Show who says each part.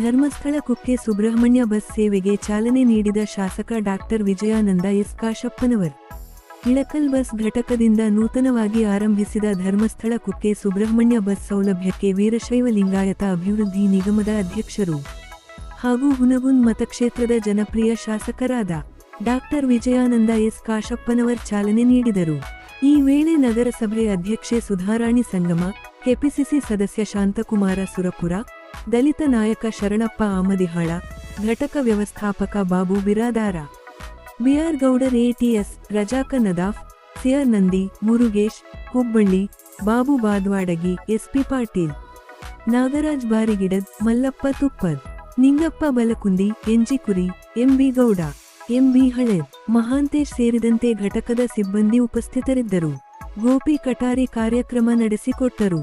Speaker 1: Dharmasthala Kukke Subrahmanya bus ಸೇವೆಗೆ ಚಾಲನೆ ನೀಡಿದ ಶಾಸಕ doctor Vijayanand S Kashappanavar. Ilkal bus ಘಟಕದಿಂದ ನೂತನವಾಗಿ ಆರಂಭಿಸಿದ ಧರ್ಮಸ್ಥಳ ಕುಕ್ಕೆ ಸುಬ್ರಹ್ಮಣ್ಯ ಬಸ್ ಸೌಲಭ್ಯಕ್ಕೆ ವೀರಶೈವ ಲಿಂಗಾಯತ ಅಭಿವೃದ್ಧಿ ನಿಗಮದ ಅಧ್ಯಕ್ಷರು ಹಾಗೂ ಹುನಗುಂದ್ ಮತಕ್ಷೇತ್ರದ ಜನಪ್ರಿಯ ಶಾಸಕರಾದ ಡಾಕ್ಟರ್ ವಿಜಯಾನಂದ ಎಸ್ ಕಾಶಪ್ಪನವರ್ ಚಾಲನೆ ನೀಡಿದರು. ಈ ವೇಳೆ ನಗರಸಭೆ ಅಧ್ಯಕ್ಷೆ ಸುಧಾರಾಣಿ ಸಂಗಮ, ಕೆಪಿಸಿಸಿ ಸದಸ್ಯ ಶಾಂತಕುಮಾರ ಸುರಪುರ, ದಲಿತ ನಾಯಕ ಶರಣಪ್ಪ ಆಮದಿಹಾಳ, ಘಟಕ ವ್ಯವಸ್ಥಾಪಕ Babu Biradar, B R Goudar, ATS ರಜಾಕ Nadaf, CR Nandi, Murugesh, Hubballi, Babu ಬಾದ್ವಾಡಗಿ, SP Patil, Nagaraj ಬಾರಿಗಿಡದ್, Mallappa ತುಪ್ಪದ್, Ningappa Balakundi, ಎಂಜಿಕುರಿ, MB Gowda, MB ಹಳೇದ್, Mahantesh ಸೇರಿದಂತೆ ಘಟಕದ ಸಿಬ್ಬಂದಿ ಉಪಸ್ಥಿತರಿದ್ದರು. ಗೋಪಿ ಕಟಾರಿ ಕಾರ್ಯಕ್ರಮ ನಡೆಸಿಕೊಟ್ಟರು.